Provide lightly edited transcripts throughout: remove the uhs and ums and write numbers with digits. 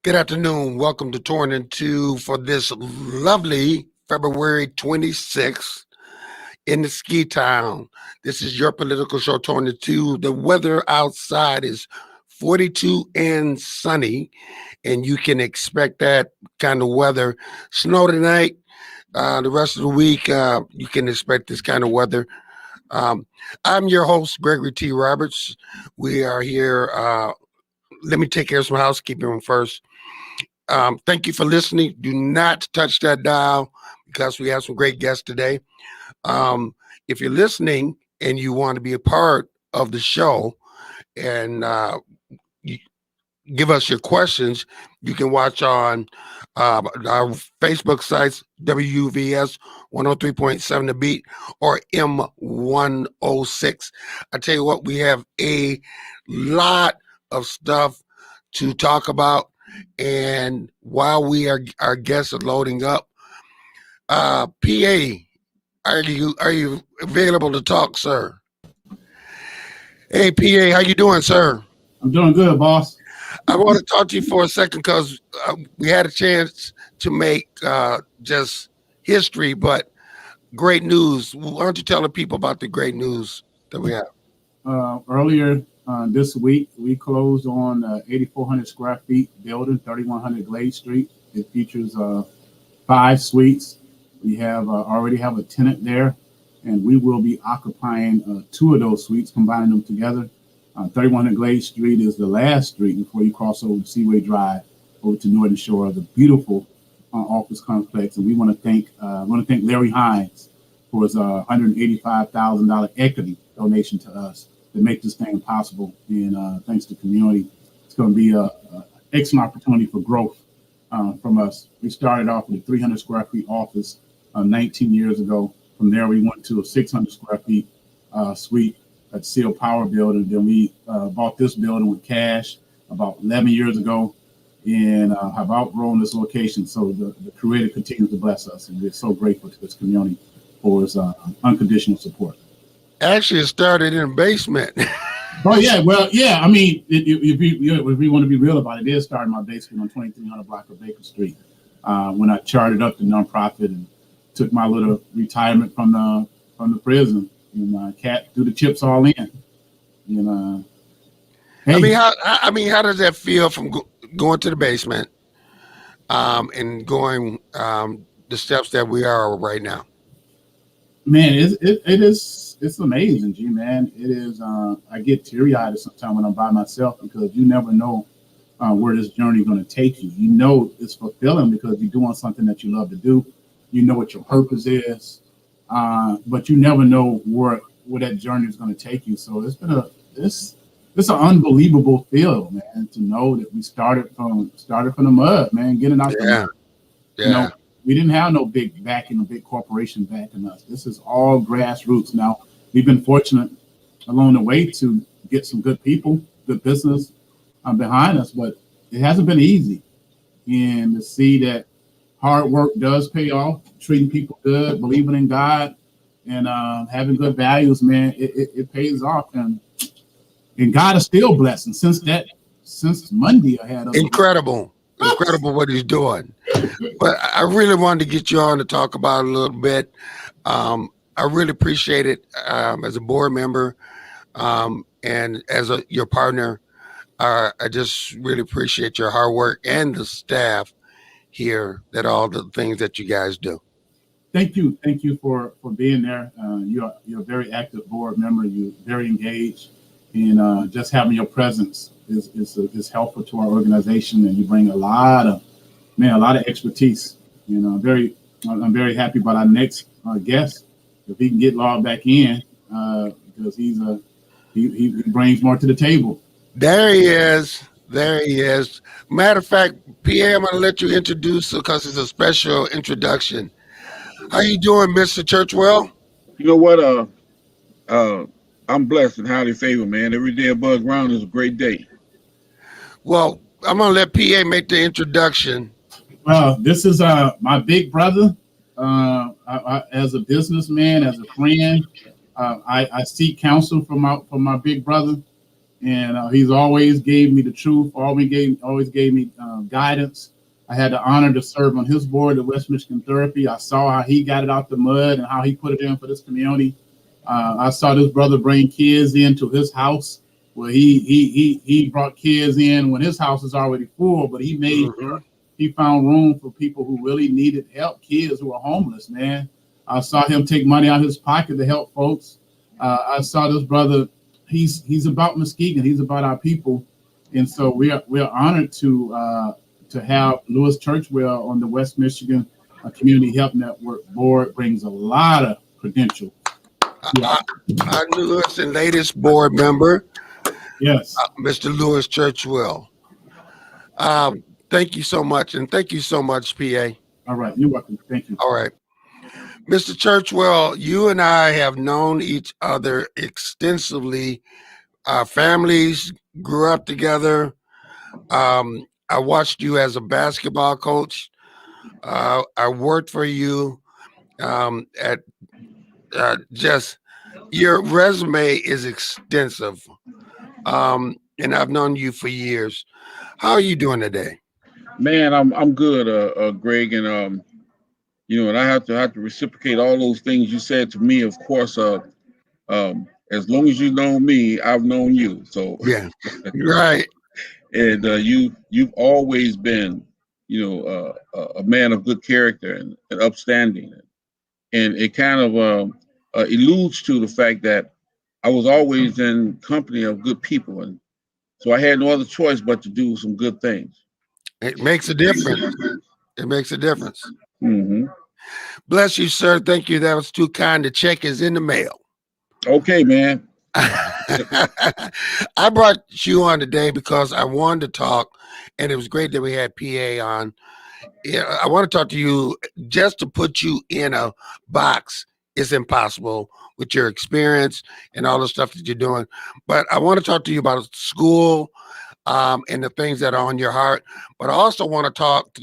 Good afternoon. Welcome to Torn in Two for this lovely February 26th in the ski town. This is your political show, Torn in Two. The weather outside is 42 and sunny, and you can expect that kind of weather. Snow tonight. The rest of the week, you can expect this kind of weather. Um, I'm your host, Gregory T. Roberts. We are here. Let me take care of some housekeeping first. Thank you for listening. Do not touch that dial because we have some great guests today. Um, if you're listening and you want to be a part of the show and you give us your questions, you can watch on our Facebook sites, WUVS 103.7 The Beat or M106. I tell you what, we have a lot of stuff to talk about. And while our guests are loading up, PA, are you available to talk, sir? Hey, PA, how you doing, sir? I'm doing good, boss. I want to talk to you for a second because we had a chance to make just history, but great news. Why don't you tell the people about the great news that we have? Earlier this week, we closed on 8,400 square feet building, 3100 Glade Street. It features 5 suites. We have already have a tenant there, and we will be occupying 2 of those suites, combining them together. 3100 Glade Street is the last street before you cross over Seaway Drive over to Northern Shore of the beautiful office complex. And we want to thank Larry Hines for his $185,000 equity donation to us to make this thing possible. And thanks to the community, it's going to be an excellent opportunity for growth from us. We started off with a 300 square feet office 19 years ago. From there, we went to a 600 square feet suite at Seal Power Building. Then we bought this building with cash about 11 years ago and have outgrown this location. So the Creator continues to bless us, and we're so grateful to this community for his unconditional support. Actually, it started in a basement. Oh, yeah. Well, yeah. I mean, if we want to be real about it, it did start in my basement on 2300 block of Baker Street when I chartered up the nonprofit and took my little retirement from the prison. And Cat threw the chips all in. And hey. How does that feel from going to the basement and going the steps that we are right now? Man, it's amazing, G man. It is. I get teary eyed sometimes when I'm by myself because you never know where this journey is going to take you. You know it's fulfilling because you're doing something that you love to do. You know what your purpose is. But you never know where that journey is going to take you. So it's been it's an unbelievable feel, man, to know that we started from the mud, man, getting out there. Yeah. You know, we didn't have no big backing, no big corporation backing us. This is all grassroots. Now, we've been fortunate along the way to get some good people, good business behind us, but it hasn't been easy. And to see that hard work does pay off, treating people good, believing in God, and having good values, man, it pays off. And God is still blessing. Since Monday, I had incredible what he's doing. But I really wanted to get you on to talk about it a little bit. I really appreciate it as a board member and as your partner. I just really appreciate your hard work and the staff here, that all the things that you guys do. Thank you for being there. You're a very active board member. You're very engaged, and just having your presence is helpful to our organization. And you bring a lot of expertise. I'm very happy about our next guest. If he can get logged back in, because he brings more to the table. There he is. Matter of fact, PA, I'm going to let you introduce because it's a special introduction. How you doing, Mr. Churchwell? You know what? I'm blessed and highly favored, man. Every day above ground is a great day. Well, I'm going to let PA make the introduction. This is my big brother. As a businessman, as a friend, I seek counsel from my big brother. and he's always gave me the truth. Always gave me guidance. I had the honor to serve on his board at West Michigan Therapy. I saw how he got it out the mud and how he put it in for this community. I saw this brother bring kids into his house where he brought kids in when his house is already full, but he made sure he found room for people who really needed help, kids who are homeless, man. I saw him take money out of his pocket to help folks. I saw this brother. He's about Muskegon. He's about our people, and so we're honored to have Louis Churchwell on the West Michigan Community Health Network board. Brings a lot of credentials. Yeah. Our newest and latest board member, Yes, Mr. Louis Churchwell. Thank you so much, and thank you so much, PA. all right, you're welcome. Thank you. All right. Mr. Churchwell, you and I have known each other extensively. Our families grew up together. I watched you as a basketball coach. I worked for you at just your resume is extensive. And I've known you for years. How are you doing today? Man, I'm good, Greg, and and I have to reciprocate all those things you said to me. Of course, as long as you know me, I've known you. So Yeah, right. and you've always been, a man of good character and upstanding, and it kind of alludes to the fact that I was always in company of good people, and so I had no other choice but to do some good things. It makes a difference. It makes a difference. Hmm. Bless you, sir. Thank you. That was too kind. The check is in the mail. Okay, man. I brought you on today because I wanted to talk, and it was great that we had PA on. Yeah, I want to talk to you. Just to put you in a box is impossible with your experience and all the stuff that you're doing. But I want to talk to you about school and the things that are on your heart. But I also want to talk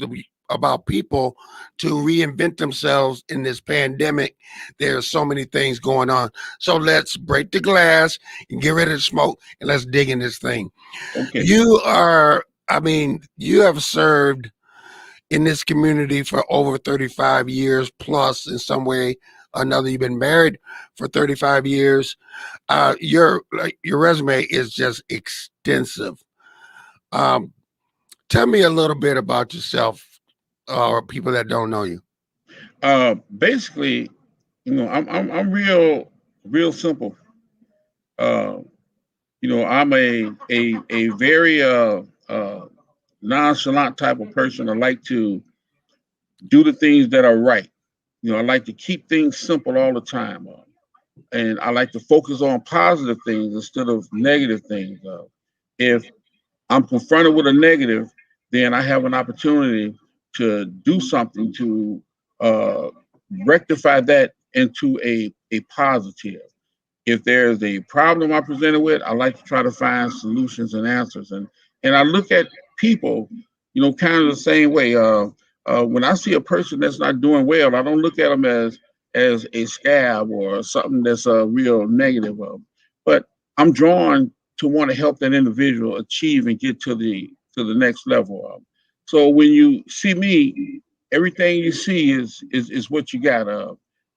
about people to reinvent themselves in this pandemic. There's so many things going on. So let's break the glass and get rid of the smoke, and let's dig in this thing. Okay. You have served in this community for over 35 years plus in some way or another. You've been married for 35 years. Your resume is just extensive. Tell me a little bit about yourself or people that don't know you. Basically, I'm real simple. Uh, I'm a very nonchalant type of person. I like to do the things that are right. I like to keep things simple all the time, and I like to focus on positive things instead of negative things. If I'm confronted with a negative, then I have an opportunity to do something to uh, rectify that into a positive. If there's a problem I'm presented with, I like to try to find solutions and answers. And I look at people, kind of the same way. When I see a person that's not doing well, I don't look at them as a scab or something that's a real negative. But I'm drawn to want to help that individual achieve and get to the next level. So when you see me, everything you see is what you got.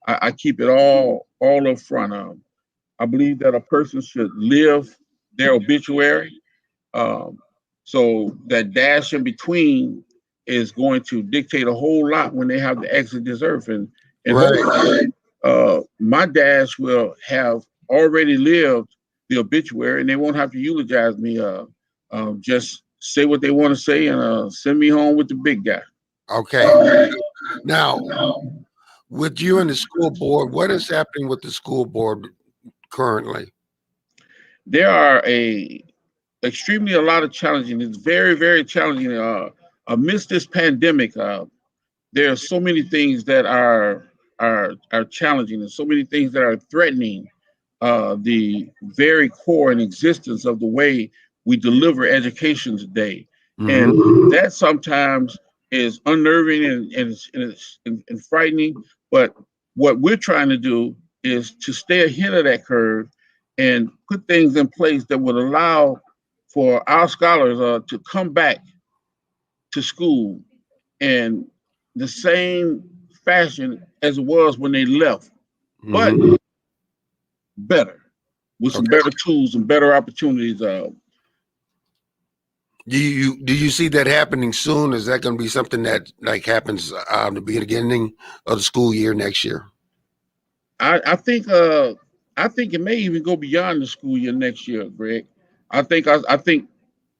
I keep it all up front. I believe that a person should live their obituary. Um, so that dash in between is going to dictate a whole lot when they have to exit this earth. And Right. hopefully, my dash will have already lived the obituary, and they won't have to eulogize me. Just say what they want to say and send me home with the big guy. Okay. Now, with you and the school board, what is happening with the school board currently? There are extremely a lot of challenging. It's very, very challenging. Amidst this pandemic, there are so many things that are challenging, and so many things that are threatening the very core and existence of the way we deliver education today. And that sometimes is unnerving and frightening. But what we're trying to do is to stay ahead of that curve and put things in place that would allow for our scholars to come back to school in the same fashion as it was when they left, but Mhm. better, with some Okay. better tools and better opportunities. Do you see that happening soon? Is that going to be something that like happens the beginning of the school year next year? I think it may even go beyond the school year next year, Greg. I think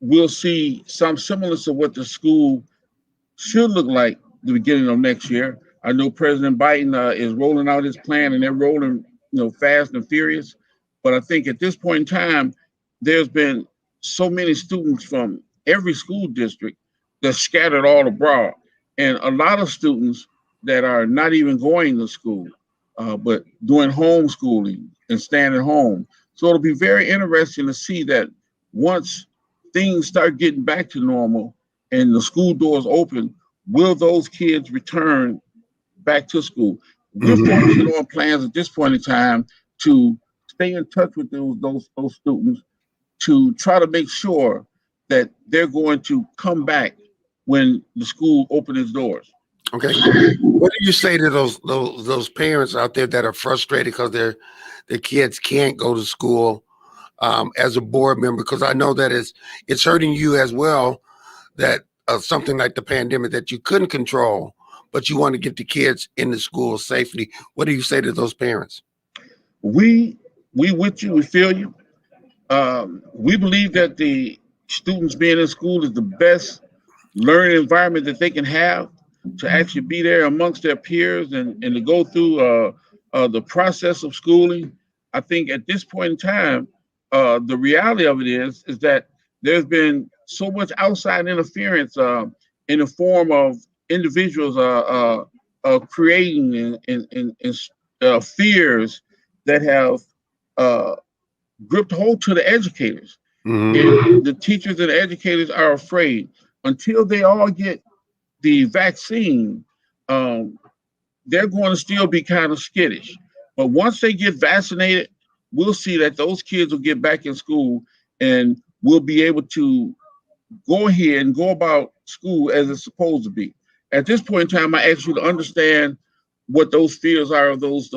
we'll see some semblance of what the school should look like the beginning of next year. I know President Biden is rolling out his plan, and they're rolling, fast and furious. But I think at this point in time, there's been so many students from every school district that's scattered all abroad, and a lot of students that are not even going to school, but doing homeschooling and staying at home. So it'll be very interesting to see that once things start getting back to normal and the school doors open, will those kids return back to school? We're Mhm. focusing on plans at this point in time to stay in touch with those students to try to make sure that they're going to come back when the school opens its doors. Okay. What do you say to those parents out there that are frustrated because their kids can't go to school as a board member? Because I know that it's hurting you as well. That something like the pandemic that you couldn't control, but you want to get the kids into school safely. What do you say to those parents? We we with you, we feel you. We believe that the students being in school is the best learning environment that they can have to actually be there amongst their peers and to go through the process of schooling. I think at this point in time, the reality of it is that there's been so much outside interference in the form of individuals creating and fears that have uh, gripped hold to the educators. Hmm. And the teachers and the educators are afraid until they all get the vaccine, um, they're going to still be kind of skittish. But once they get vaccinated, we'll see that those kids will get back in school and we'll be able to go ahead and go about school as it's supposed to be. At this point in time, I ask you to understand what those fears are of those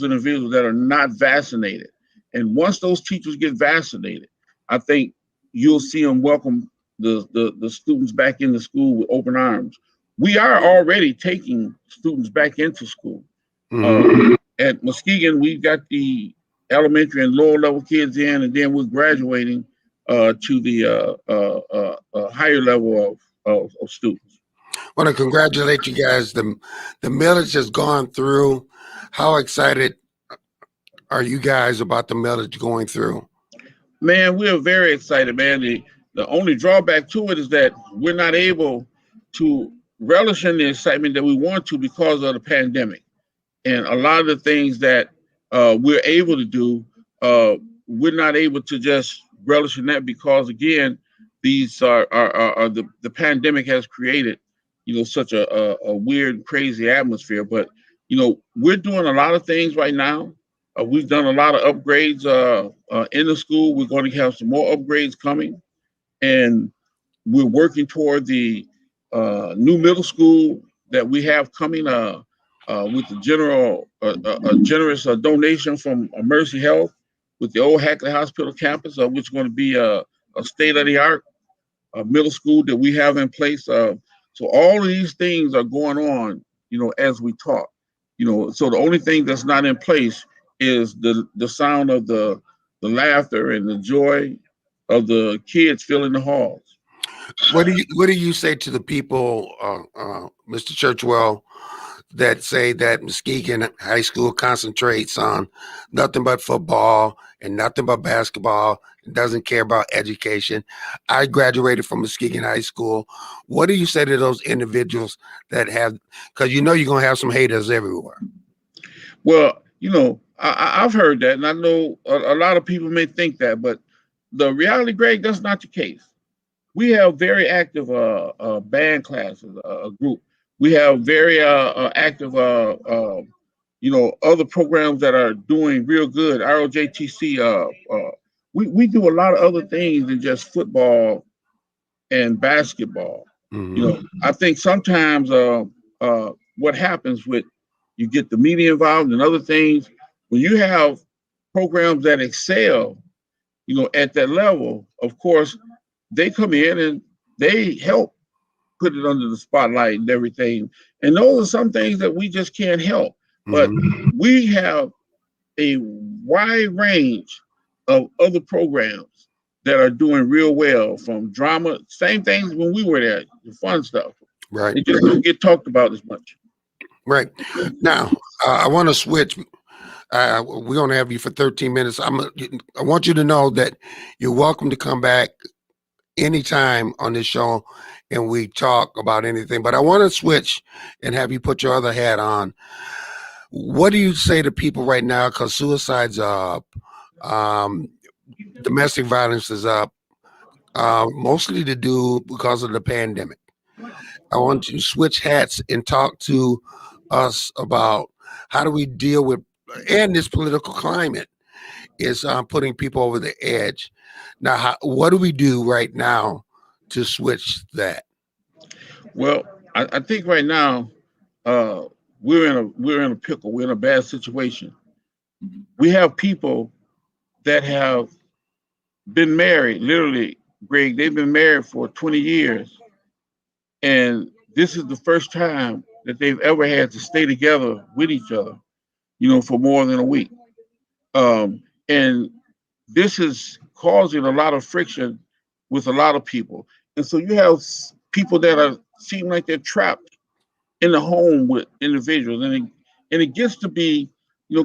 individuals that are not vaccinated. And once those teachers get vaccinated, I think you'll see them welcome the students back into school with open arms. We are already taking students back into school. Hmm. At Muskegon, we've got the elementary and lower level kids in, and then we're graduating to the higher level of students. I want to congratulate you guys. The millage has gone through. How excited are you guys about the millage going through? Man, we're very excited, man. The only drawback to it is that we're not able to relish in the excitement that we want to because of the pandemic. And a lot of the things that we're able to do, we're not able to just relish in that because, again, these are the pandemic has created, such a weird, crazy atmosphere. But we're doing a lot of things right now. We've done a lot of upgrades in the school. We're going to have some more upgrades coming, and we're working toward the new middle school that we have coming with the generous donation from Mercy Health with the old Hackley Hospital campus, which is going to be a state of the art middle school that we have in place. So all of these things are going on, as we talk. So the only thing that's not in place is the sound of the laughter and the joy of the kids filling the halls. What do you say to the people, Mr. Churchwell, that say that Muskegon High School concentrates on nothing but football and nothing but basketball and doesn't care about education? I graduated from Muskegon High School. What do you say to those individuals that have, because you're going to have some haters everywhere? Well, I've heard that, and I know a lot of people may think that, but the reality, Greg, that's not the case. We have very active band classes, group. We have very active, other programs that are doing real good. ROJTC. We do a lot of other things than just football and basketball. Mhm. I think sometimes what happens with you get the media involved and other things when you have programs that excel, at that level. Of course, they come in and they help put it under the spotlight and everything. And those are some things that we just can't help. But Mhm. we have a wide range of other programs that are doing real well, from drama, same things when we were there, the fun stuff. Right. It just don't get talked about as much. Right. Now, I want to switch. We're going to have you for 13 minutes. I want you to know that you're welcome to come back anytime on this show and we talk about anything. But I want to switch and have you put your other hat on. What do you say to people right now? Because suicide's up, um, domestic violence is up, mostly to do because of the pandemic. I want you to switch hats and talk to us about how do we deal with, and this political climate is putting people over the edge. Now, what do we do right now to switch that? Well, I think right now uh, we're in a pickle. We're in a bad situation. We have people that have been married, literally, Greg. They've been married for 20 years, and this is the first time that they've ever had to stay together with each other, for more than a week. And this is causing a lot of friction with a lot of people. And so you have people that are seem like they're trapped in the home with individuals, and it gets to be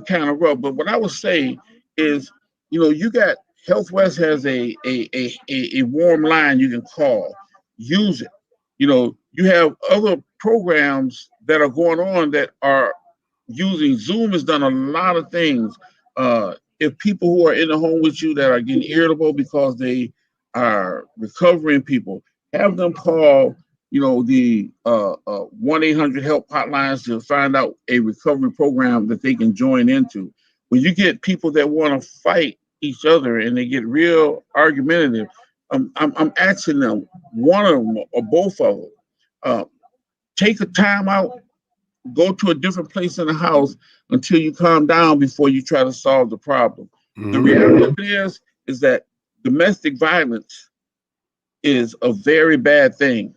kind of rough. But what I would say is, you got Health West has a warm line you can call. Use it. You have other programs that are going on that are using Zoom has done a lot of things. If people who are in the home with you that are getting irritable because they are recovering people, have them call, the 1-800 help hotlines to find out a recovery program that they can join into. When you get people that want to fight each other and they get real argumentative, I'm asking them, one of them or both of them, uh, take a time out, go to a different place in the house until you calm down before you try to solve the problem. The Mhm. reality of it is that domestic violence is a very bad thing.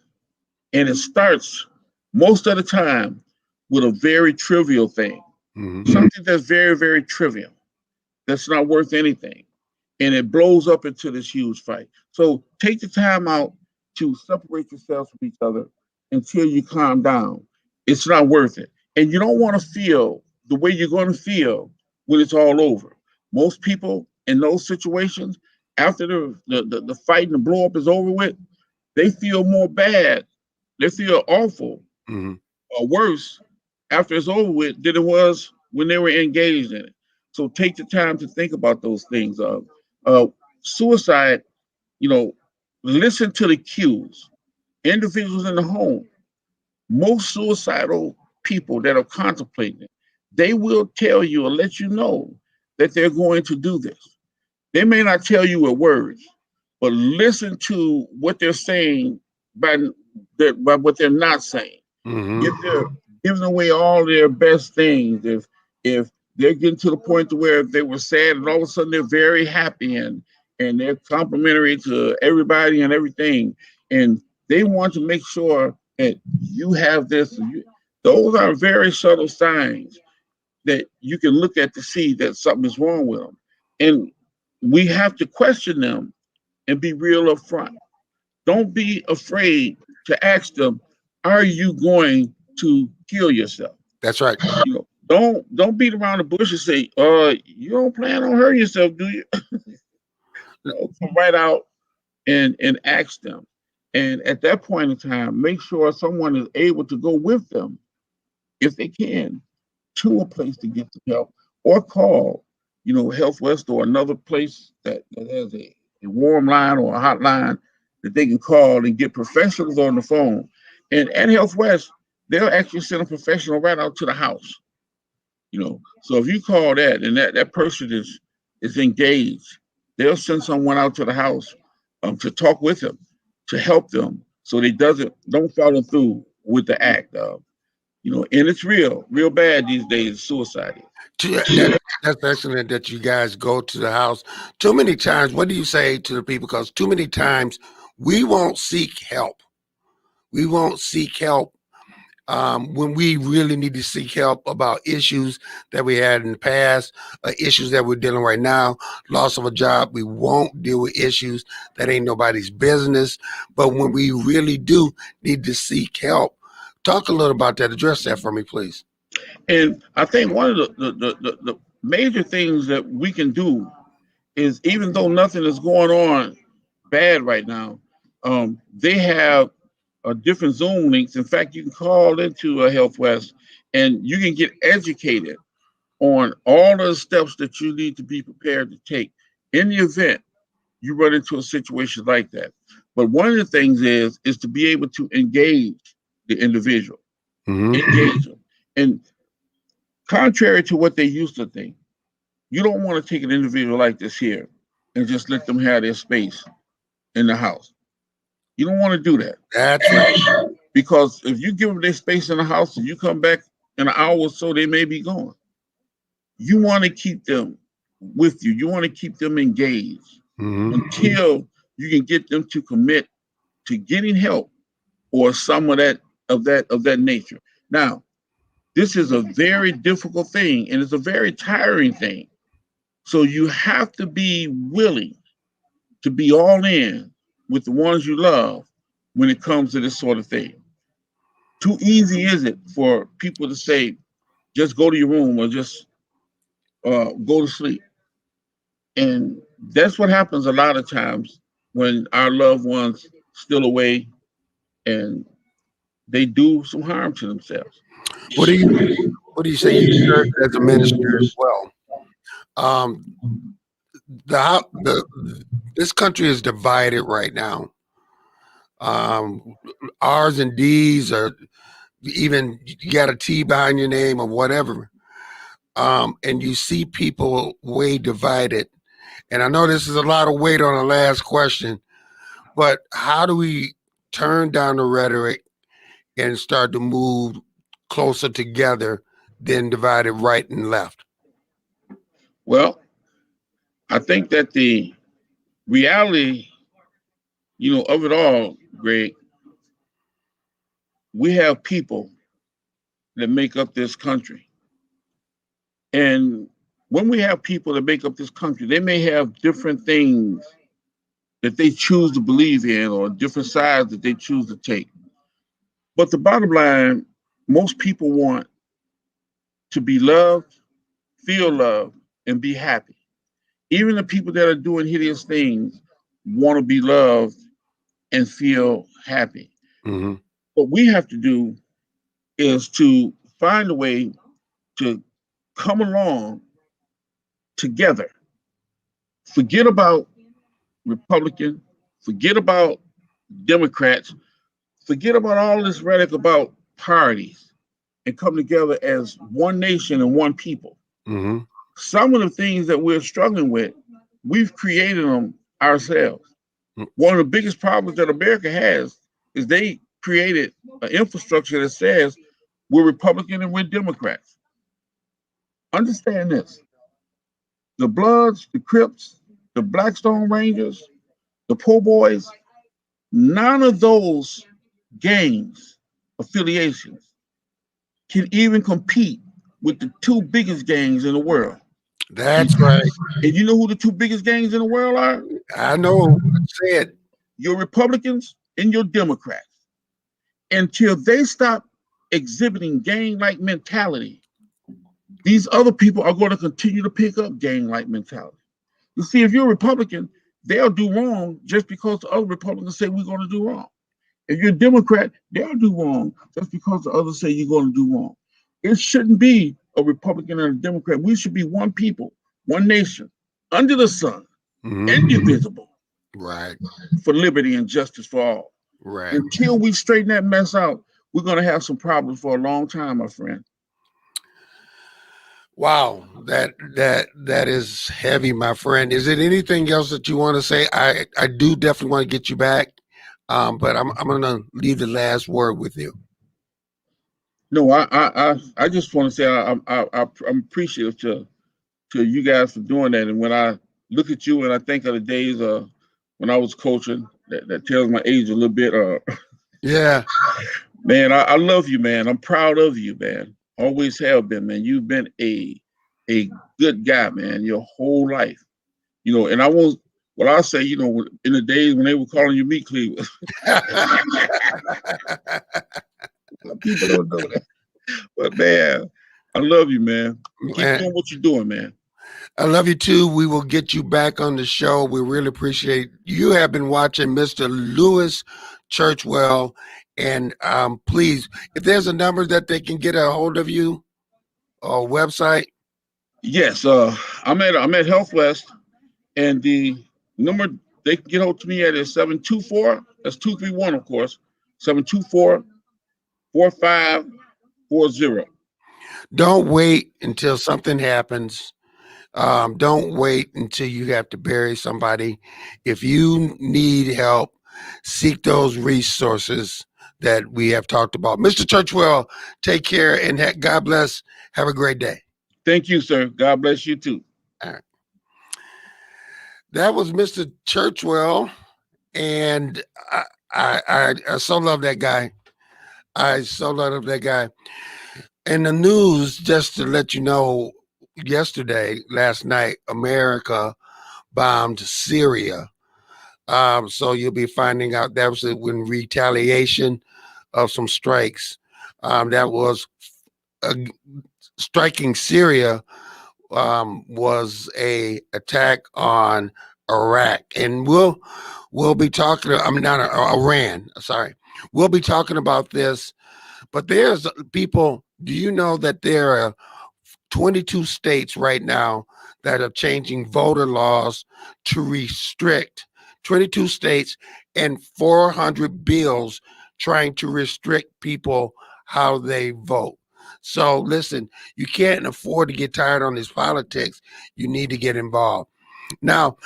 And it starts most of the time with a very trivial thing, Mhm. something that's very, very trivial, that's not worth anything. And it blows up into this huge fight. So take the time out to separate yourselves from each other until you calm down. It's not worth it. And you don't want to feel the way you're going to feel when it's all over. Most people in those situations, after the fight and the blow up is over with, they feel more bad. They feel awful Mhm. or worse after it's over with than it was when they were engaged in it. So take the time to think about those things. Uh, Suicide, you know, listen to the cues. Individuals in the home, most suicidal people that are contemplating it, they will tell you or let you know that they're going to do this. They may not tell you with words, but listen to what they're saying by, by what they're not saying. Mhm. If they're giving away all their best things, if they're getting to the point to where they were sad and all of a sudden they're very happy and they're complimentary to everybody and everything, and they want to make sure that you have this. Those are very subtle signs that you can look at to see that something is wrong with them, and we have to question them and be real upfront. Don't be afraid to ask them, "Are you going to kill yourself?" That's right. Don't beat around the bush and say, you don't plan on hurting yourself, do you?" Come right out and ask them. And at that point in time, make sure someone is able to go with them, if they can, to a place to get the help, or call, Health West or another place that has a warm line or a hotline that they can call and get professionals on the phone. And at Health West, they'll actually send a professional right out to the house. you know. So if you call that and that person is engaged, they'll send someone out to the house to talk with them, to help them, so they don't follow through with the act of, you know. And it's real bad these days. Suicide is. That's excellent that you guys go to the house. Too many times, what do you say to the people? Because too many times we won't seek help. We won't seek help when we really need to seek help about issues that we had in the past, issues that we're dealing right now, loss of a job. We won't deal with issues that ain't nobody's business. But when we really do need to seek help, talk a little about that. Address that for me, please. And I think one of the major things that we can do is, even though nothing is going on bad right now, they have different Zoom links. In fact, you can call into Health West and you can get educated on all the steps that you need to be prepared to take in the event you run into a situation like that. But one of the things is to be able to engage the individual, engage them. And contrary to what they used to think, you don't want to take an individual like this here and just let them have their space in the house. You don't want to do that. That's right. Because if you give them their space in the house and you come back in an hour or so, they may be gone. You want to keep them with you. You want to keep them engaged until you can get them to commit to getting help or some of that nature. Now, this is a very difficult thing and it's a very tiring thing. So you have to be willing to be all in with the ones you love when it comes to this sort of thing. Too easy is it for people to say, just go to your room or just go to sleep. And that's what happens a lot of times when our loved ones still away and they do some harm to themselves. What do you say you serve as a minister as well? Um, this country is divided right now. R's and D's, or even you got a T behind your name or whatever. And you see people way divided. And I know this is a lot of weight on the last question, but how do we turn down the rhetoric and start to move closer together than divided right and left? Well, I think that the reality, of it all, Greg, we have people that make up this country. And when we have people that make up this country, they may have different things that they choose to believe in or different sides that they choose to take. But the bottom line, most people want to be loved, feel loved, and be happy. Even the people that are doing hideous things want to be loved and feel happy. Mm-hmm. What we have to do is to find a way to come along together. Forget about Republican, forget about Democrats, forget about all this rhetoric about parties, and come together as one nation and one people. Mm-hmm. Some of the things that we're struggling with, we've created them ourselves. One of the biggest problems that America has is they created an infrastructure that says we're Republican and we're Democrats. Understand this. The Bloods, the Crips, the Blackstone Rangers, the Po' Boys, none of those gangs, affiliations, can even compete with the two biggest gangs in the world. That's right. And you know who the two biggest gangs in the world are? I know. Say it. Your Republicans and your Democrats. Until they stop exhibiting gang-like mentality, these other people are going to continue to pick up gang-like mentality. You see, if you're a Republican, they'll do wrong just because the other Republicans say we're going to do wrong. If you're a Democrat, they'll do wrong just because the others say you're going to do wrong. It shouldn't be a Republican and a Democrat. We should be one people, one nation, under the sun, indivisible, right, for liberty and justice for all. Right. Until we straighten that mess out, we're going to have some problems for a long time, my friend. Wow, that is heavy, my friend. Is it anything else that you want to say? I do definitely want to get you back, but I'm gonna leave the last word with you. No, I just want to say I'm appreciative to you guys for doing that. And when I look at you and I think of the days when I was coaching, that tells my age a little bit. Yeah, Man, I love you, man. I'm proud of you, man. Always have been, man. You've been a good guy, man, your whole life. And I won't. Well, I'll say, in the days when they were calling you Meat Cleaver, people don't know that. But man, I love you, man. Keep man, doing what you're doing, man. I love you too. We will get you back on the show. We really appreciate you. Have been watching Mr. Lewis Churchwell, and please, if there's a number that they can get a hold of you or website. Yes, I'm at Health West, and the number they can get hold to me at is 724. That's 231, of course. 724-4540. Don't wait until something happens. Don't wait until you have to bury somebody. If you need help, seek those resources that we have talked about. Mr. Churchwell, take care and God bless. Have a great day. Thank you, sir. God bless you too. All right. That was Mr. Churchwell, and I so love that guy. I so love that guy. And the news, just to let you know, last night, America bombed Syria. So you'll be finding out that was in retaliation of some strikes. That was striking Syria was a attack on Iraq, and we'll be talking. I'm not Iran. Sorry, we'll be talking about this. But there's people. Do you know that there are 22 states right now that are changing voter laws to restrict 22 states and 400 bills trying to restrict people how they vote. So listen, you can't afford to get tired on this politics. You need to get involved. Now,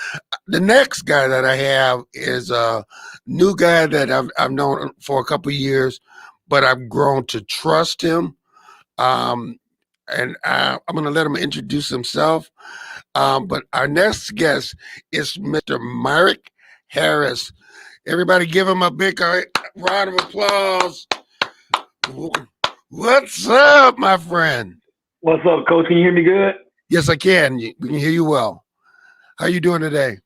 the next guy that I have is a new guy that I've known for a couple of years, but I've grown to trust him. Um, and I'm going to let him introduce himself. But our next guest is Mr. Myrick Harris. Everybody give him a big round of applause. What's up, my friend? What's up, Coach? Can you hear me good? Yes, I can. We can hear you well. How you doing today?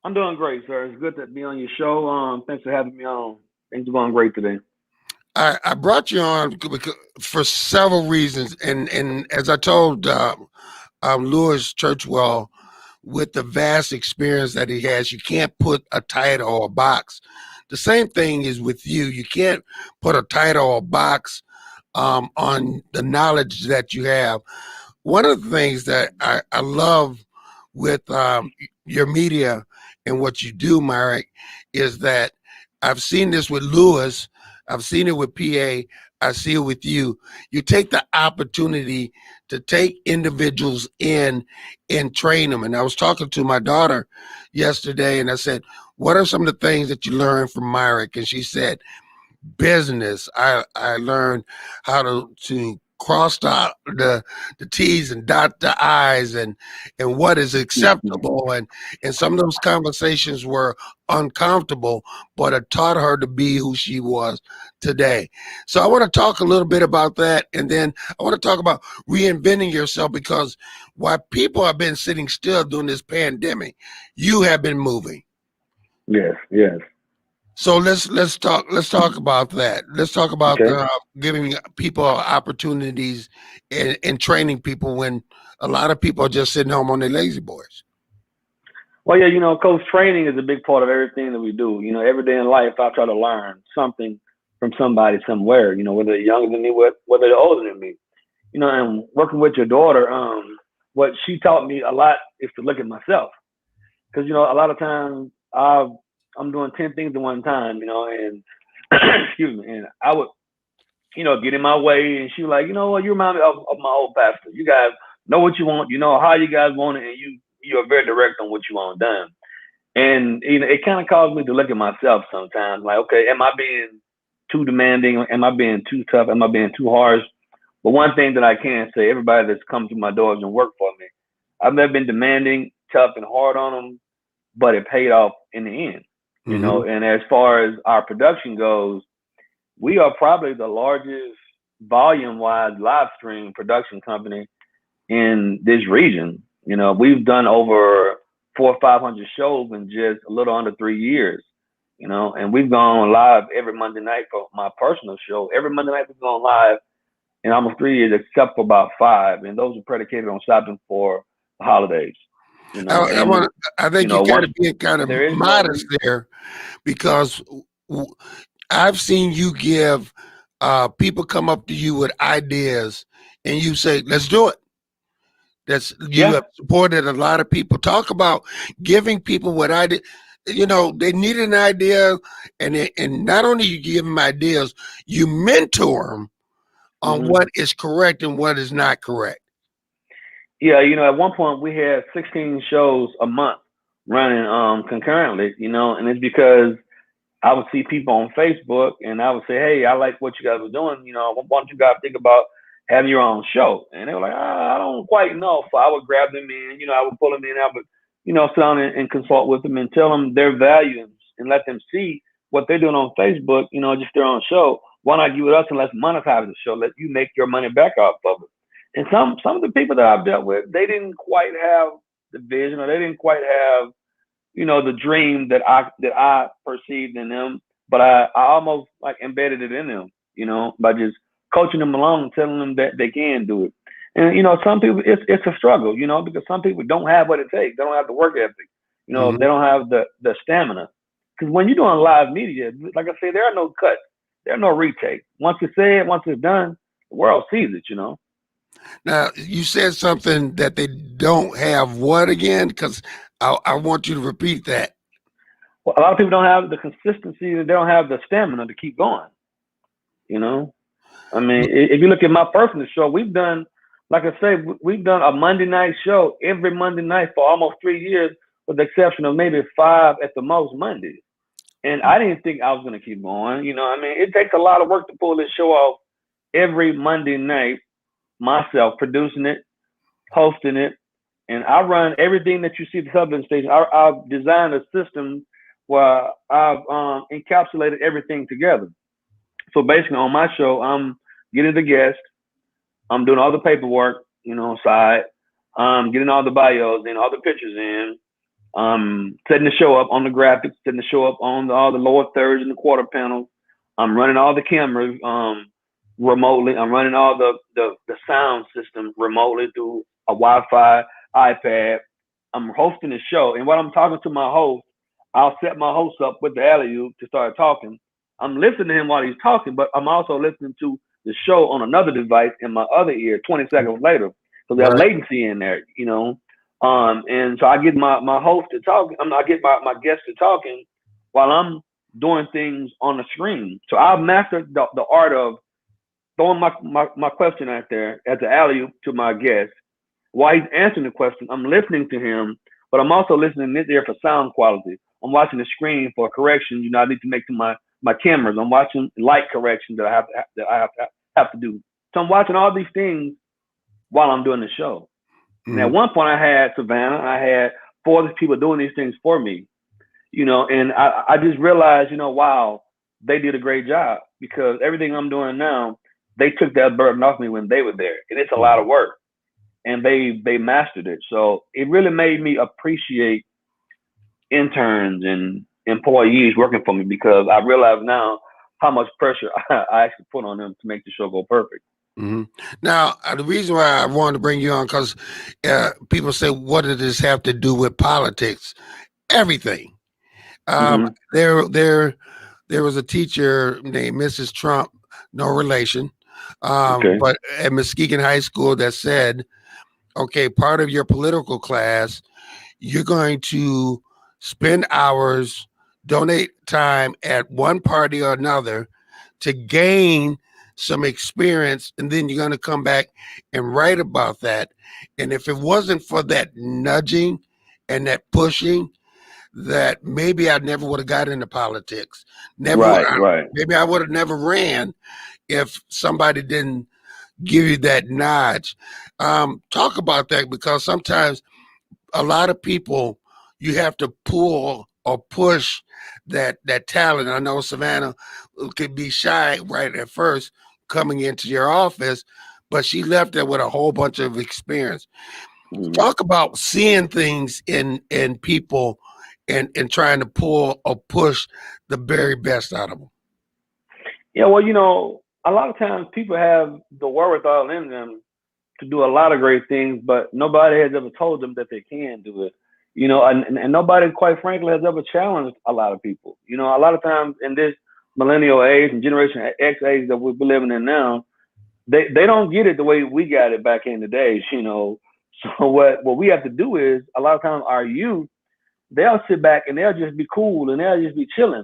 I'm doing great, sir. It's good to be on your show. Thanks for having me on. Things are going great today. I brought you on for several reasons, and as I told Lewis Churchwell, with the vast experience that he has, you can't put a title or a box. The same thing is with you. You can't put a title or a box on the knowledge that you have. One of the things that I love with your media and what you do, Myrick, is that I've seen this with Lewis, I've seen it with PA, I see it with you. You take the opportunity to take individuals in and train them. And I was talking to my daughter yesterday, and I said, "What are some of the things that you learned from Myrick?" And she said, "Business. I learned how to cross the T's and dot the I's and what is acceptable, and some of those conversations were uncomfortable, but it taught her to be who she was today." So I want to talk a little bit about that, and then I want to talk about reinventing yourself, because while people have been sitting still during this pandemic, you have been moving. Yes, yes. So let's talk about that. Let's talk about Okay. giving people opportunities and training people when a lot of people are just sitting home on their lazy boys. Well, yeah, Coach, training is a big part of everything that we do. Every day in life, I try to learn something from somebody somewhere, whether they're younger than me, whether they're older than me. And working with your daughter, what she taught me a lot is to look at myself. Because, a lot of times I'm doing 10 things at one time, and excuse me, and I would, get in my way, and she was like, you know what, you remind me of my old pastor. You guys know what you want, you know how you guys want it, and you are very direct on what you want done. And you know, it kind of caused me to look at myself sometimes, like, okay, am I being too demanding? Am I being too tough? Am I being too harsh? But one thing that I can say, everybody that's come to my doors and worked for me, I've never been demanding, tough, and hard on them, but it paid off in the end. You know, and as far as our production goes, we are probably the largest volume-wise live stream production company in this region. You know, we've done over 400 or 500 shows in just a little under 3 years. You know, and we've gone live every Monday night for my personal show. Every Monday night we've gone live in almost 3 years, except for about 5, and those are predicated on shopping for the holidays. You know, I think you know, you got to be kind of there is modest there, because I've seen you give people come up to you with ideas, and you say, "Let's do it." You have supported a lot of people. Talk about giving people what I did. You know, they need an idea, and not only you give them ideas, you mentor them on what is correct and what is not correct. Yeah, you know, at one point we had 16 shows a month running concurrently, you know, and it's because I would see people on Facebook and I would say, hey, I like what you guys were doing, you know, why don't you guys think about having your own show? And they were like, I don't quite know. So I would grab them in, you know, I would pull them in, I would, you know, sit down and consult with them and tell them their values and let them see what they're doing on Facebook, you know, just their own show. Why not give it us and let's monetize the show? Let you make your money back off of it. And some of the people that I've dealt with, they didn't quite have the vision, or they didn't quite have, you know, the dream that I perceived in them. But I almost like embedded it in them, you know, by just coaching them along and telling them that they can do it. And you know, some people it's a struggle, you know, because some people don't have what it takes. They don't have the work ethic, you know, they don't have the stamina. Because when you're doing live media, like I say, there are no cuts, there are no retakes. Once it's said, once it's done, the world sees it, you know. Now, you said something that they don't have what again? Because I want you to repeat that. Well, a lot of people don't have the consistency, they don't have the stamina to keep going, you know. I mean, if you look at my personal show, we've done, like I say, we've done a Monday night show every Monday night for almost 3 years, with the exception of maybe 5 at the most Mondays. And I didn't think I was going to keep going. You know, I mean, it takes a lot of work to pull this show off every Monday night, myself producing it, hosting it. And I run everything that you see at the television station. I've designed a system where I've encapsulated everything together. So basically on my show, I'm getting the guest, I'm doing all the paperwork, you know, side, getting all the bios in, all the pictures in, setting the show up on the graphics, setting the show up on all the lower thirds and the quarter panels. I'm running all the cameras remotely. I'm running all the sound system remotely through a Wi-Fi iPad. I'm hosting the show, and while I'm talking to my host, I'll set my host up with the alley-oop to start talking. I'm listening to him while he's talking, but I'm also listening to the show on another device in my other ear 20 seconds later. So there's latency in there, you know. And so I get my host to talk. I get my guest to talking while I'm doing things on the screen. So I've mastered the art of throwing my question out there as an alley-oop to my guest. While he's answering the question, I'm listening to him, but I'm also listening in this ear for sound quality. I'm watching the screen for corrections, you know, I need to make to my cameras. I'm watching light corrections that I have to do. So I'm watching all these things while I'm doing the show. And at one point I had Savannah, I had 4 other people doing these things for me, you know, and I just realized, you know, wow, they did a great job, because everything I'm doing now, they took that burden off me when they were there. And it's a lot of work, and they mastered it. So it really made me appreciate interns and employees working for me, because I realize now how much pressure I actually put on them to make the show go perfect. Now, the reason why I wanted to bring you on, because people say, what does this have to do with politics? Everything. There was a teacher named Mrs. Trump, no relation, but at Muskegon High School, that said, okay, part of your political class, you're going to spend hours, donate time at one party or another to gain some experience, and then you're going to come back and write about that. And if it wasn't for that nudging and that pushing, that maybe I never would have got into politics. Never, Right. maybe I would have never ran if somebody didn't give you that nudge. Talk about that, because sometimes a lot of people, you have to pull or push that talent. I know Savannah could be shy right at first coming into your office, but she left there with a whole bunch of experience. Mhm. Talk about seeing things in people and trying to pull or push the very best out of them. Yeah, well, a lot of times people have the wherewithal in them to do a lot of great things, but nobody has ever told them that they can do it. And nobody, quite frankly, has ever challenged a lot of people. A lot of times in this millennial age and Generation X age that we're living in now, they don't get it the way we got it back in the days. So what we have to do is, a lot of times our youth, they'll sit back and they'll just be cool and they'll just be chilling.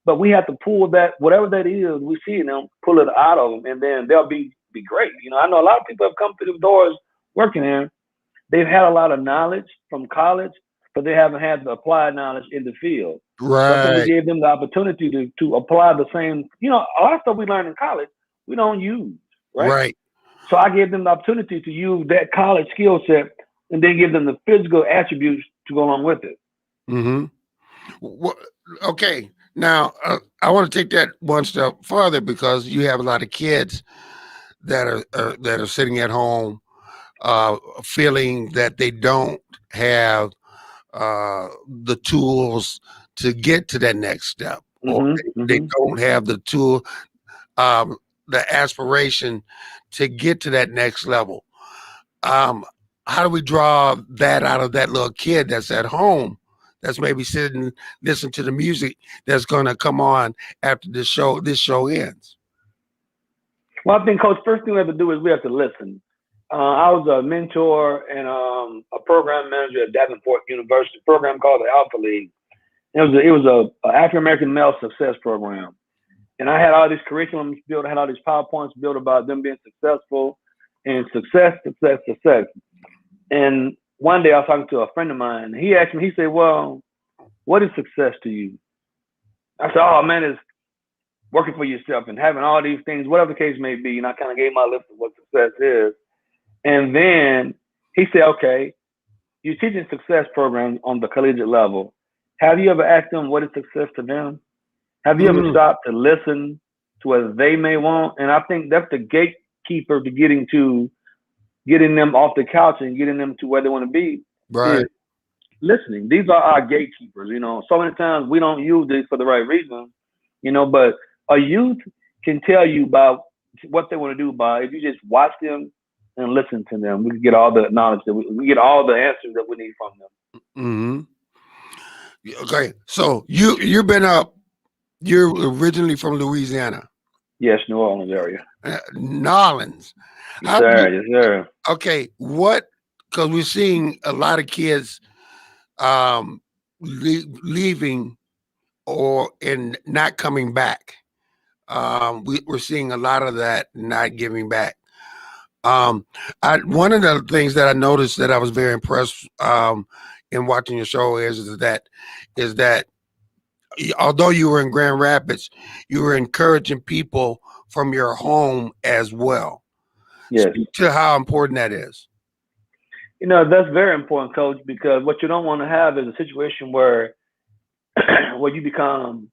But we have to pull that, whatever that is, we see them, pull it out of them, and then they'll be great. I know a lot of people have come through the doors working here. They've had a lot of knowledge from college, but they haven't had the applied knowledge in the field. So I think we Right. gave them the opportunity to apply the same, a lot of stuff we learned in college, we don't use, right? Right. So I gave them the opportunity to use that college skill set and then give them the physical attributes to go along with it. Mm-hmm. Okay. Now, I want to take that one step further, because you have a lot of kids that are sitting at home, feeling that they don't have the tools to get to that next step, or they don't have the tool, the aspiration to get to that next level. How do we draw that out of that little kid that's at home, that's maybe sitting, listening to the music that's going to come on after this show ends? Well, I think, Coach, first thing we have to do is we have to listen. I was a mentor and a program manager at Davenport University, a program called the Alpha League. It was a African American male success program, and I had all these curriculums built. I had all these PowerPoints built about them being successful and success. And one day I was talking to a friend of mine. He asked me. He said, "Well, what is success to you?" I said, "Oh man, it's working for yourself and having all these things, whatever the case may be." And I kind of gave my list of what success is. And then he said, "Okay, you're teaching success programs on the collegiate level. Have you ever asked them what is success to them? Have you ever stopped to listen to what they may want?" And I think that's the gatekeeper to getting them off the couch and getting them to where they want to be. Right. Is listening. These are our gatekeepers. So many times we don't use this for the right reason, but a youth can tell you about what they want to do by, if you just watch them and listen to them, we can get all the knowledge that we get all the answers that we need from them. Mm-hmm. Okay. So you've been up, you're originally from Louisiana. Yes, New Orleans area. New Orleans. Yes, sir. Yes, sir. Okay. Because we're seeing a lot of kids leaving and not coming back. We're seeing a lot of that not giving back. One of the things that I noticed that I was very impressed in watching your show is that although you were in Grand Rapids, you were encouraging people from your home as well. Yes. Speak to how important that is. That's very important, Coach, because what you don't want to have is a situation where you become,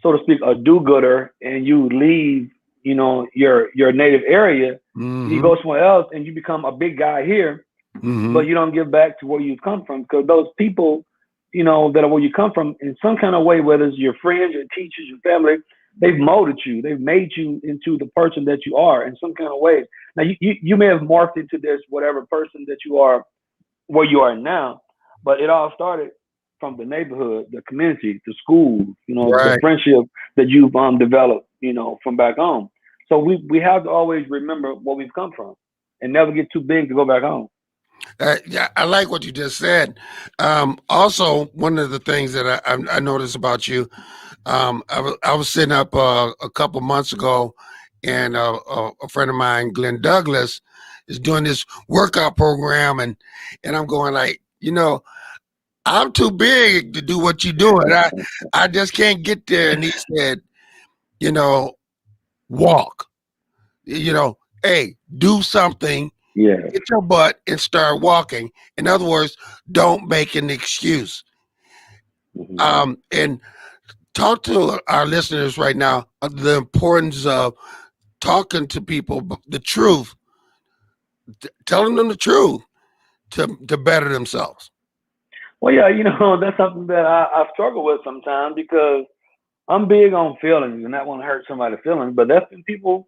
so to speak, a do-gooder and you leave, your native area. Mm-hmm. You go somewhere else and you become a big guy here, Mm-hmm. but you don't give back to where you've come from, because those people, that are where you come from in some kind of way, whether it's your friends, your teachers, your family, they've molded you. They've made you into the person that you are in some kind of way. Now, you may have morphed into this whatever person that you are, where you are now, but it all started from the neighborhood, the community, the school, Right. the friendship that you've developed, from back home. So we have to always remember where we've come from and never get too big to go back home. Yeah, I like what you just said. Also, one of the things that I noticed about you, I was sitting up a couple months ago and a friend of mine, Glenn Douglas, is doing this workout program, and I'm going like, I'm too big to do what you're doing. I just can't get there. And he said, walk. Hey, do something. Yeah. Get your butt and start walking. In other words, don't make an excuse. Mhm. And talk to our listeners right now the importance of talking to people the truth, telling them the truth to better themselves. Well, yeah, that's something that I struggle with sometimes because I'm big on feelings and not want to hurt somebody's feelings. But that's been people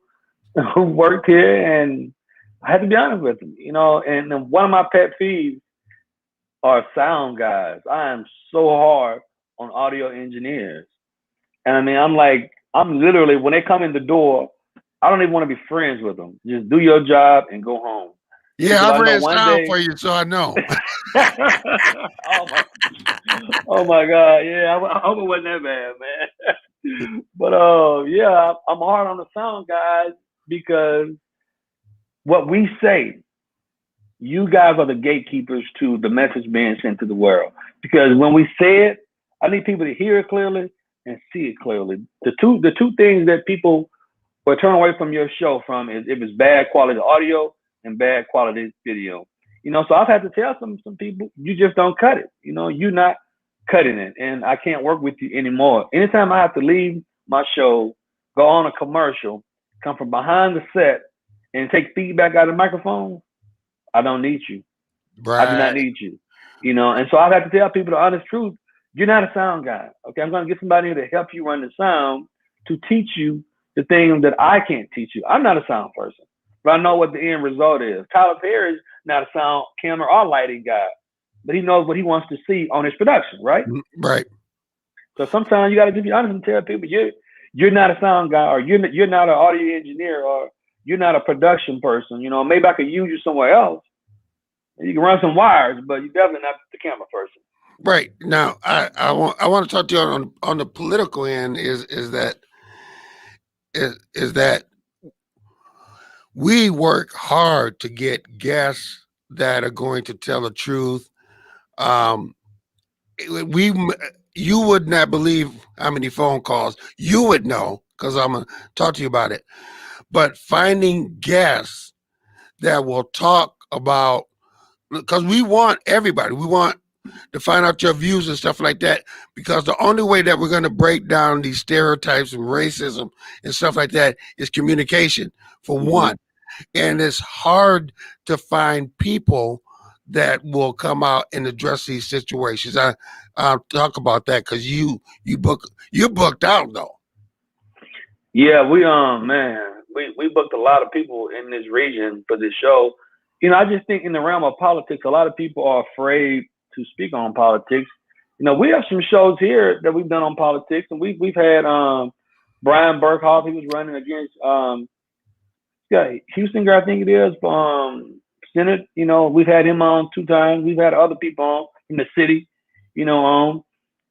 who worked here, and I had to be honest with them, And then one of my pet peeves are sound guys. I am so hard on audio engineers, and I mean, I'm literally when they come in the door, I don't even want to be friends with them. Just do your job and go home. Yeah, Because I've I know read one sound day. for you, so I know. Oh my God, yeah, I hope it wasn't that bad, man. But yeah, I'm hard on the sound guys because what we say, you guys are the gatekeepers to the message being sent to the world. Because when we say it, I need people to hear it clearly and see it clearly. The two things that people will turn away from your show from is if it's bad quality audio and bad quality video. So I've had to tell some people, you just don't cut it. You're not cutting it, and I can't work with you anymore. Anytime I have to leave my show, go on a commercial, come from behind the set, and take feedback out of the microphone, I don't need you. I do not Right. need you. And so I've had to tell people the honest truth. You're not a sound guy. Okay, I'm going to get somebody here to help you run the sound to teach you the things that I can't teach you. I'm not a sound person, but I know what the end result is. Tyler Perry's not a sound, camera, or lighting guy, but he knows what he wants to see on his production, right? Right. So sometimes you got to just be honest and tell people you're not a sound guy, or you're not an audio engineer, or you're not a production person. Maybe I could use you somewhere else. You can run some wires, but you're definitely not the camera person. Right. Now, I want to talk to you on the political end. Is that we work hard to get guests that are going to tell the truth. You would not believe how many phone calls you would know, because I'm gonna talk to you about it. But finding guests that will talk about, because we want everybody, we want to find out your views and stuff like that, because the only way that we're going to break down these stereotypes and racism and stuff like that is communication, for one. And it's hard to find people that will come out and address these situations. I'll talk about that because you're booked out though. Yeah, we booked a lot of people in this region for this show. I just think in the realm of politics, a lot of people are afraid to speak on politics. We have some shows here that we've done on politics, and we've had Brian Burkhoff. He was running against Houston, I think it is, Senate. We've had him on 2 times. We've had other people on from the city, on.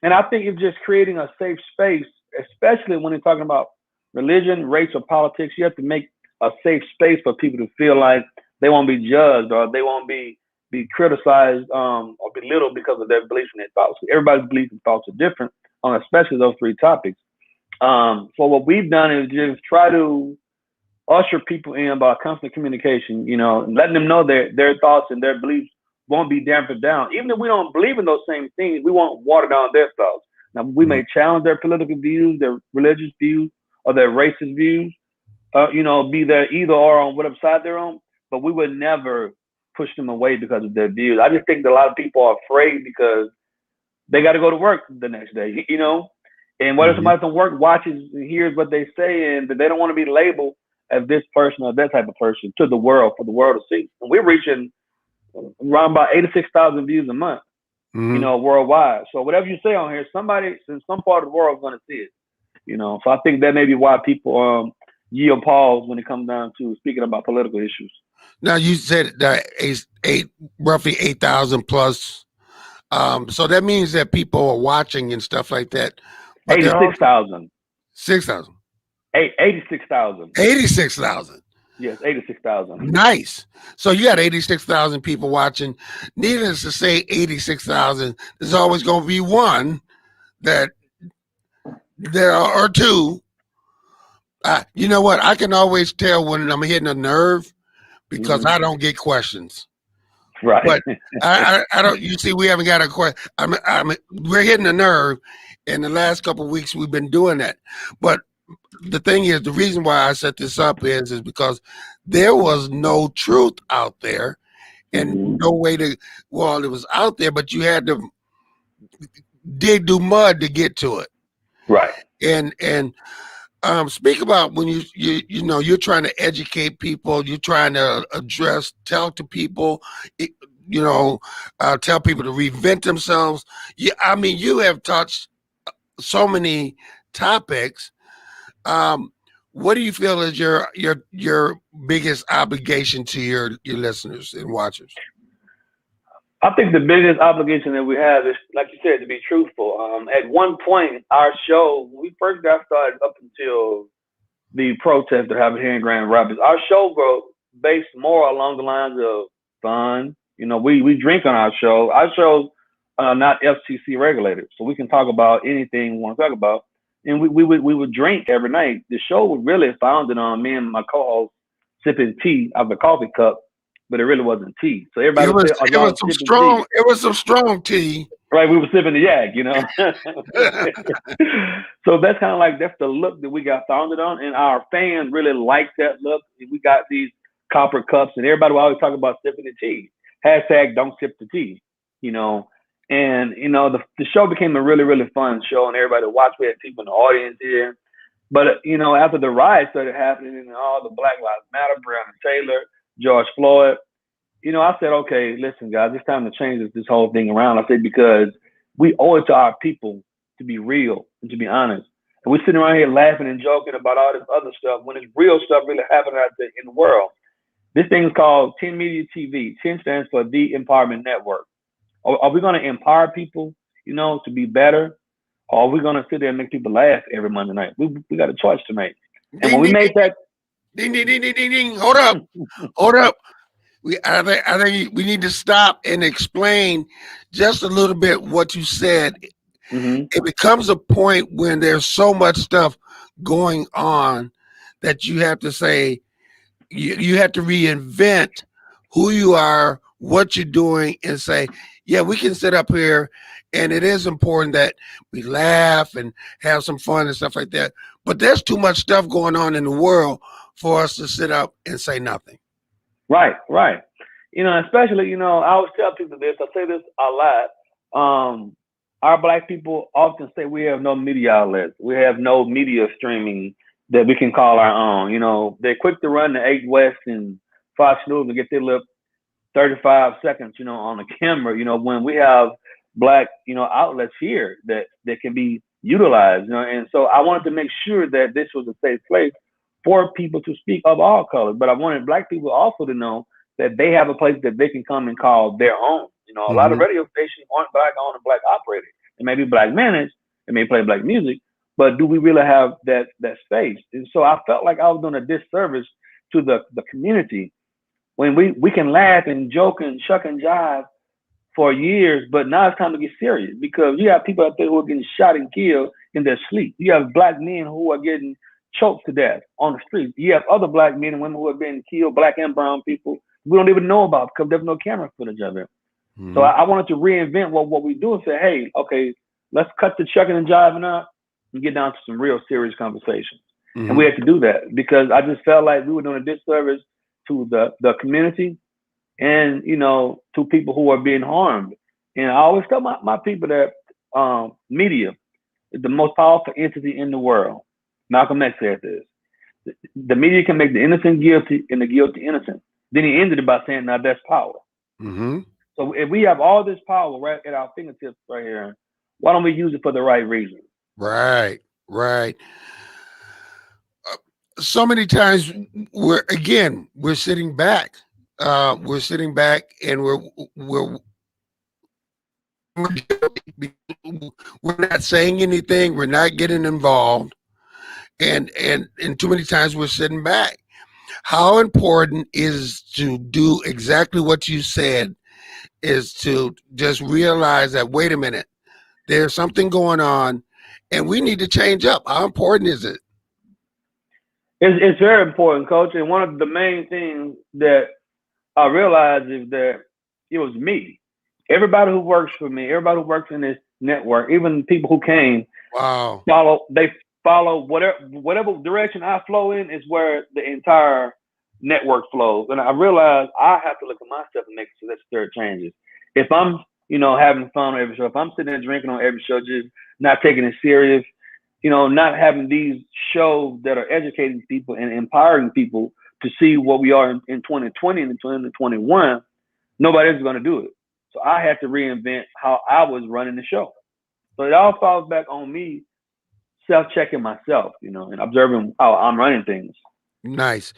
And I think it's just creating a safe space, especially when you're talking about religion, race, or politics. You have to make a safe space for people to feel like they won't be judged or they won't be criticized or belittled because of their beliefs and their thoughts. Everybody's beliefs and thoughts are different on especially those 3 topics. So what we've done is just try to usher people in by constant communication, letting them know their thoughts and their beliefs won't be dampened down. Even if we don't believe in those same things, we won't water down their thoughts. Now, we may challenge their political views, their religious views, or their racist views, be there either or on whatever side they're on, but we would never push them away because of their views. I just think that a lot of people are afraid because they got to go to work the next day, and what if somebody from work watches and hears what they say and they don't want to be labeled as this person or that type of person to the world, for the world to see. And we're reaching around about 86,000 views a month, worldwide. So whatever you say on here, somebody in some part of the world is going to see it, So I think that may be why people yield pause when it comes down to speaking about political issues. Now you said that roughly 8,000 plus. So that means that people are watching and stuff like that. 86,000. 6,000. 86,000. 86,000. Yes, 86,000. Nice. So you got 86,000 people watching. Needless to say, 86,000. There's always going to be one that there are two. You know what? I can always tell when I'm hitting a nerve because I don't get questions. Right. But I don't. You see, we haven't got a question. We're hitting a nerve. In the last couple of weeks, we've been doing that. But the thing is, the reason why I set this up is because there was no truth out there, and no way to. Well, it was out there, but you had to dig through mud to get to it. Right. And speak about when you know you're trying to educate people, you're trying to tell to people, tell people to reinvent themselves. I mean, you have touched so many topics. What do you feel is your biggest obligation to your listeners and watchers? I think the biggest obligation that we have is, like you said, to be truthful. At one point, our show, when we first got started up until the protest that happened here in Grand Rapids, our show was based more along the lines of fun. You know, we drink on our show. Our show's not FCC regulated, so we can talk about anything we want to talk about. And we would drink every night. The show was really founded on me and my co-host sipping tea out of a coffee cup, but it really wasn't tea. So everybody it was some strong tea. Right, we were sipping the yak, you know. So that's kind of like, that's the look that we got founded on, and our fans really like that look. We got these copper cups, and everybody will always talk about sipping the tea. Hashtag don't sip the tea, you know. And, you know, the show became a really, really fun show, and everybody watched. We had people in the audience here. But, you know, after the riots started happening and all the Black Lives Matter, Breonna Taylor, George Floyd, you know, I said, okay, listen, guys, it's time to change this whole thing around. I said, because we owe it to our people to be real and to be honest. And we're sitting around here laughing and joking about all this other stuff when it's real stuff really happening out there in the world. This thing is called 10 Media TV. 10 stands for The Empowerment Network. Are we going to empower people, you know, to be better? Or are we going to sit there and make people laugh every Monday night? We got a choice to make. And when we made that... Ding, ding, ding, ding, ding, ding. Hold up. Hold up. I think we need to stop and explain just a little bit what you said. Mm-hmm. It becomes a point when there's so much stuff going on that you have to say, you have to reinvent who you are, what you're doing, and say, yeah, we can sit up here, and it is important that we laugh and have some fun and stuff like that. But there's too much stuff going on in the world for us to sit up and say nothing. Right, right. You know, especially, you know, I always tell people this, I say this a lot. Our Black people often say we have no media outlets. We have no media streaming that we can call our own. You know, they're quick to run the 8 West and Fox News and get their little 35 seconds, you know, on the camera, you know, when we have Black, you know, outlets here that can be utilized, you know. And so I wanted to make sure that this was a safe place for people to speak of all colors. But I wanted Black people also to know that they have a place that they can come and call their own. You know, a lot of radio stations aren't Black owned and Black operated. It may be Black managed, it may play Black music, but do we really have that space? And so I felt like I was doing a disservice to the community when we can laugh and joke and shuck and jive for years, but now it's time to get serious, because you have people out there who are getting shot and killed in their sleep. You have Black men who are getting choked to death on the streets. You have other Black men and women who are being killed, Black and brown people, we don't even know about because there's no camera footage of it. Mm-hmm. So I wanted to reinvent what we do and say, hey, okay, let's cut the chucking and jiving up and get down to some real serious conversations. Mm-hmm. And we had to do that because I just felt like we were doing a disservice to the community and, you know, to people who are being harmed. And I always tell my people that media is the most powerful entity in the world. Malcolm X said this. The media can make the innocent guilty and the guilty innocent. Then he ended it by saying, now that's power. Mm-hmm. So if we have all this power right at our fingertips right here, why don't we use it for the right reason? Right, right. So many times we're sitting back. We're sitting back and we're not saying anything. We're not getting involved. and too many times we're sitting back. How important is to do exactly what you said, is to just realize that, wait a minute, there's something going on and we need to change up. How important is it? It's very important, Coach. And one of the main things that I realized is that it was me. Everybody who works for me, everybody who works in this network, even people who came, Wow. they follow whatever direction I flow in is where the entire network flows. And I realized I have to look at myself and make necessary changes. If I'm, having fun on every show, if I'm sitting there drinking on every show, just not taking it serious, not having these shows that are educating people and empowering people to see what we are in 2020 and 2021, nobody's going to do it. So I had to reinvent how I was running the show. So it all falls back on me self-checking myself, and observing how I'm running things. Nice.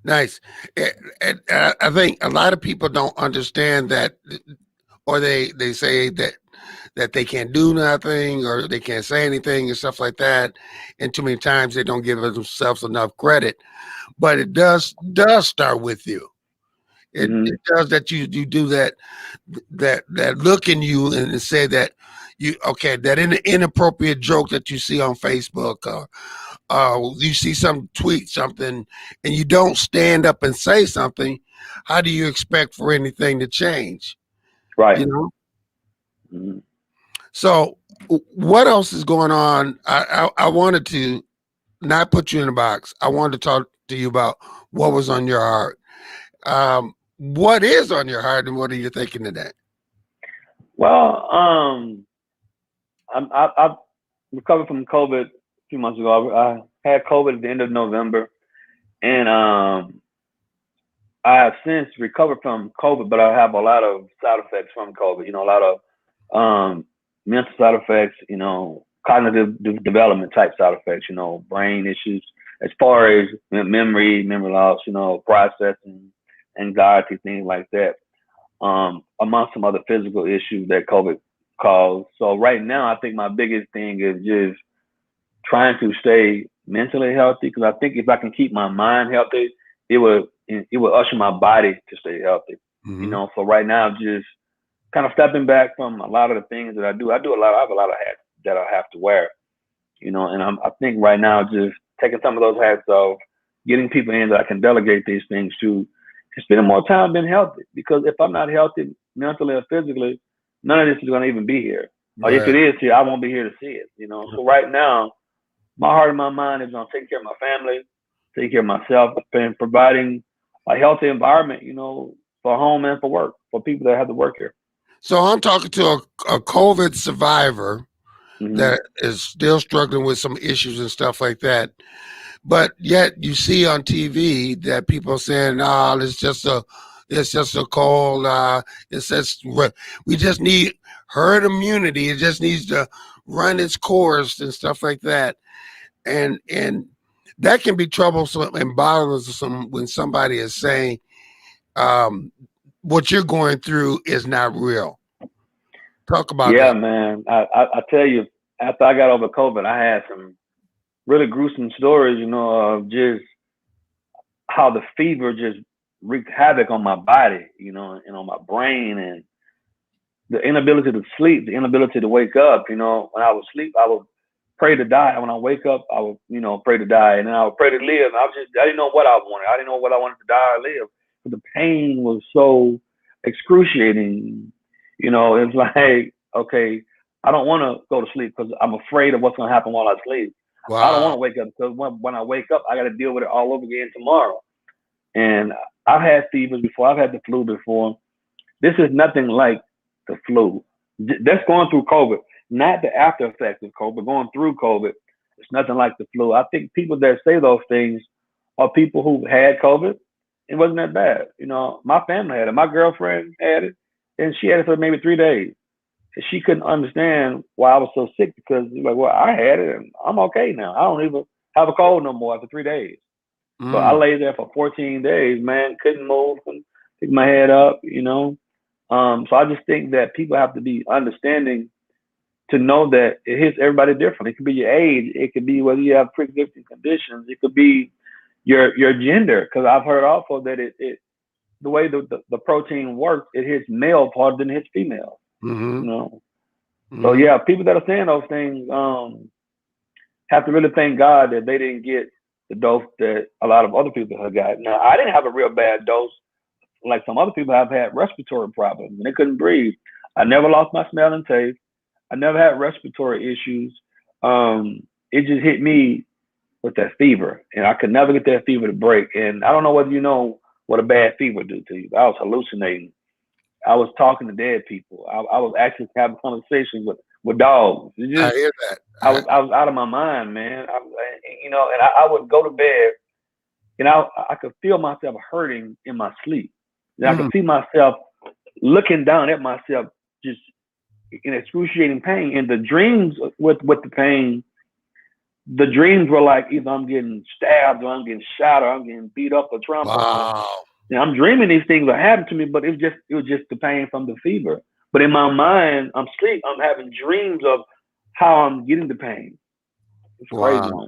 Nice. And I think a lot of people don't understand that, or they say that they can't do nothing or they can't say anything and stuff like that. And too many times they don't give themselves enough credit. But it does start with you. It does, that you do that look in you and say that that inappropriate joke that you see on Facebook, or you see some tweet something and you don't stand up and say something. How do you expect for anything to change? Right. So what else is going on? I wanted to not put you in a box. I wanted to talk to you about what was on your heart. What is on your heart, and what are you thinking today? Well, I've recovered from COVID a few months ago. I had COVID at the end of November, and I have since recovered from COVID, but I have a lot of side effects from COVID. A lot of mental side effects. Cognitive development type side effects. Brain issues as far as memory loss. Processing, anxiety, things like that. Among some other physical issues that COVID caused. So right now, I think my biggest thing is just trying to stay mentally healthy, because I think if I can keep my mind healthy, it will usher my body to stay healthy. So right now, just kind of stepping back from a lot of the things that I do. I have a lot of hats that I have to wear, and I think right now, just taking some of those hats off, getting people in that I can delegate these things to spending more time being healthy. Because if I'm not healthy mentally or physically, none of this is going to even be here. Or if it is here, I won't be here to see it. So right now, my heart and my mind is on taking care of my family, taking care of myself, and providing a healthy environment, for home and for work, for people that have to work here. So I'm talking to a COVID survivor that is still struggling with some issues and stuff like that. But yet you see on TV that people are saying, it's just a cold. We just need herd immunity. It just needs to run its course and stuff like that. And that can be troublesome and bothersome when somebody is saying what you're going through is not real. Talk about that. Yeah, man. I tell you, after I got over COVID, I had some really gruesome stories, of just how the fever just wreaked havoc on my body, and on my brain, and the inability to sleep, the inability to wake up. When I would sleep, I would pray to die. When I wake up, I would, pray to die, and then I would pray to live. I didn't know what I wanted. I didn't know whether I wanted to die or live. But the pain was so excruciating. It's like, okay, I don't want to go to sleep because I'm afraid of what's going to happen while I sleep. Wow. I don't want to wake up because when I wake up, I got to deal with it all over again tomorrow. And I've had fevers before. I've had the flu before. This is nothing like the flu. That's going through COVID, not the after effects of COVID, going through COVID. It's nothing like the flu. I think people that say those things are people who had COVID. It wasn't that bad. My family had it. My girlfriend had it, and she had it for maybe 3 days. And she couldn't understand why I was so sick, because I had it and I'm okay now. I don't even have a cold no more after 3 days. So I lay there for 14 days, man, couldn't move, couldn't pick my head up, So I just think that people have to be understanding to know that it hits everybody different. It could be your age, it could be whether you have pre-existing conditions, it could be your gender. Because I've heard also that it the way the protein works, it hits male harder than it hits female. Mm-hmm. You know. Mm-hmm. So yeah, people that are saying those things have to really thank God that they didn't get the dose that a lot of other people have got. Now, I didn't have a real bad dose like some other people have had respiratory problems and they couldn't breathe. I never lost my smell and taste. I never had respiratory issues. It just hit me with that fever, and I could never get that fever to break. And I don't know whether you know what a bad fever do to you. I was hallucinating. I was talking to dead people. I was actually having conversations with dogs. I hear that. I was out of my mind, man. And I would go to bed, and I could feel myself hurting in my sleep. And I could see myself looking down at myself, just in excruciating pain. And the dreams with the pain, the dreams were like either I'm getting stabbed or I'm getting shot or I'm getting beat up or trampled. Wow. And I'm dreaming these things are happening to me, but it was just the pain from the fever. But in my mind, I'm asleep. I'm having dreams of how I'm getting the pain. It's crazy. Wow.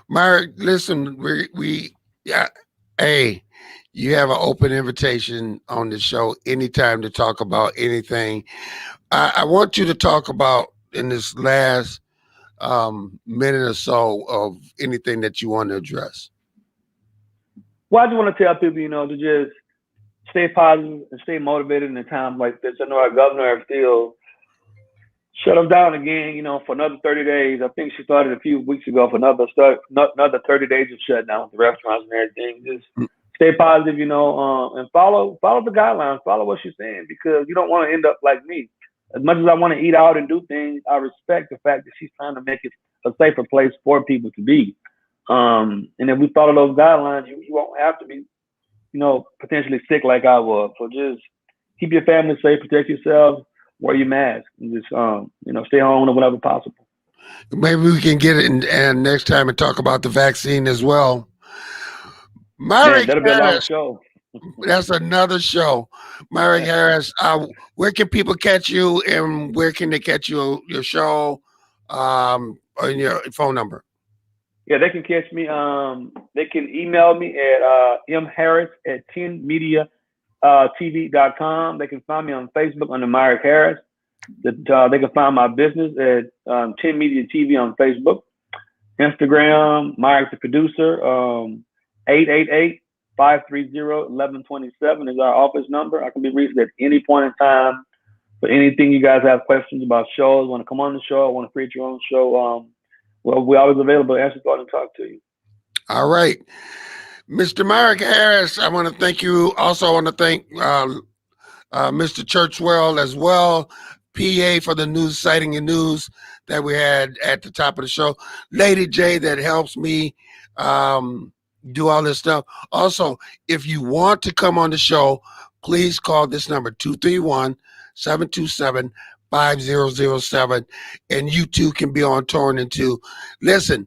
Myrick, listen, hey, you have an open invitation on the show anytime to talk about anything. I want you to talk about in this last minute or so of anything that you want to address. Well, I just want to tell people, to just stay positive and stay motivated in a time like this. I know our governor still shut them down again, for another 30 days. I think she started a few weeks ago for another 30 days of shutdown with the restaurants and everything. Just stay positive, and follow the guidelines, follow what she's saying, because you don't want to end up like me. As much as I want to eat out and do things, I respect the fact that she's trying to make it a safer place for people to be. And if we follow those guidelines, you won't have to be, potentially sick like I was. So just keep your family safe, protect yourself, wear your mask, and just, stay home whenever possible. Maybe we can get it and next time and talk about the vaccine as well. Myrick that'll be a long Harris, show. That's another show. Myrick Harris, where can people catch you and where can they catch your show and your phone number? Yeah, they can catch me. They can email me at mharris@10mediatv.com. They can find me on Facebook under Myrick Harris. They can find my business at 10 Media TV on Facebook. Instagram, Myrick the Producer. 888-530-1127 is our office number. I can be reached at any point in time for anything you guys have questions about shows, want to come on the show, want to create your own show. Well, we're always available to answer calls and talk to you. All right. Mr. Myrick Harris, I want to thank you. Also, I want to thank Mr. Churchwell as well, PA for the news, citing your news that we had at the top of the show. Lady J that helps me do all this stuff. Also, if you want to come on the show, please call this number 231-727-5007, and you too can be on Torn too. Listen,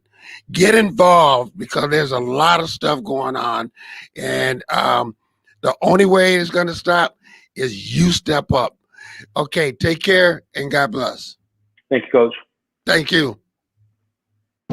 get involved because there's a lot of stuff going on, and the only way it's going to stop is you step up. Okay, take care and God bless. Thank you, Coach. Thank you.